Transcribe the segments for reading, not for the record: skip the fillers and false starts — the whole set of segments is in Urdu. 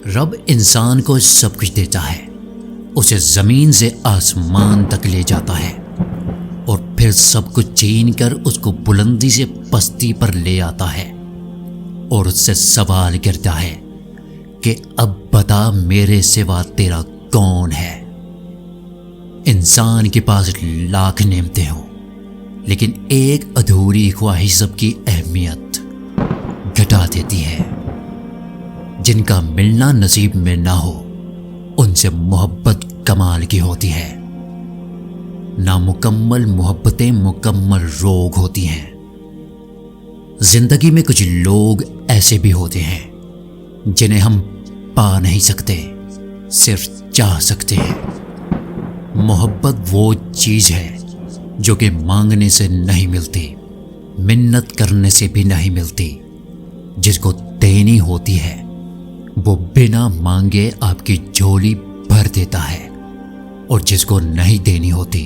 رب انسان کو سب کچھ دیتا ہے، اسے زمین سے آسمان تک لے جاتا ہے اور پھر سب کچھ چھین کر اس کو بلندی سے پستی پر لے آتا ہے اور اس سے سوال کرتا ہے کہ اب بتا میرے سوا تیرا کون ہے۔ انسان کے پاس لاکھ نعمتیں ہوں لیکن ایک ادھوری خواہش سب کی اہمیت گھٹا دیتی ہے۔ جن کا ملنا نصیب میں نہ ہو ان سے محبت کمال کی ہوتی ہے۔ نامکمل محبتیں مکمل روگ ہوتی ہیں۔ زندگی میں کچھ لوگ ایسے بھی ہوتے ہیں جنہیں ہم پا نہیں سکتے، صرف چاہ سکتے ہیں۔ محبت وہ چیز ہے جو کہ مانگنے سے نہیں ملتی، منت کرنے سے بھی نہیں ملتی۔ جس کو دینی ہوتی ہے وہ بنا مانگے آپ کی جھولی بھر دیتا ہے، اور جس کو نہیں دینی ہوتی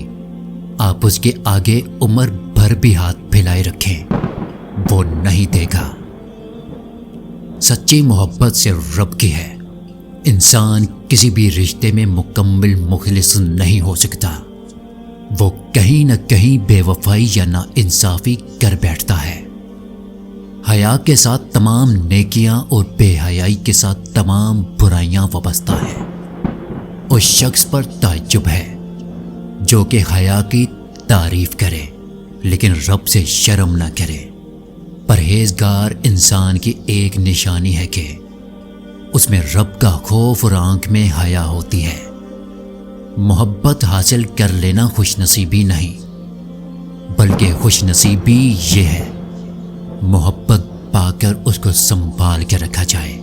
آپ اس کے آگے عمر بھر بھی ہاتھ پھیلائے رکھیں، وہ نہیں دے گا۔ سچی محبت صرف رب کی ہے۔ انسان کسی بھی رشتے میں مکمل مخلص نہیں ہو سکتا، وہ کہیں نہ کہیں بے وفائی یا نا انصافی کر بیٹھتا ہے۔ حیا کے ساتھ تمام نیکیاں اور بے حیائی کے ساتھ تمام برائیاں وابستہ ہیں۔ اس شخص پر تعجب ہے جو کہ حیا کی تعریف کرے لیکن رب سے شرم نہ کرے۔ پرہیزگار انسان کی ایک نشانی ہے کہ اس میں رب کا خوف اور آنکھ میں حیا ہوتی ہے۔ محبت حاصل کر لینا خوش نصیبی نہیں بلکہ خوش نصیبی یہ ہے محبت پا کر اس کو سنبھال کے رکھا جائے۔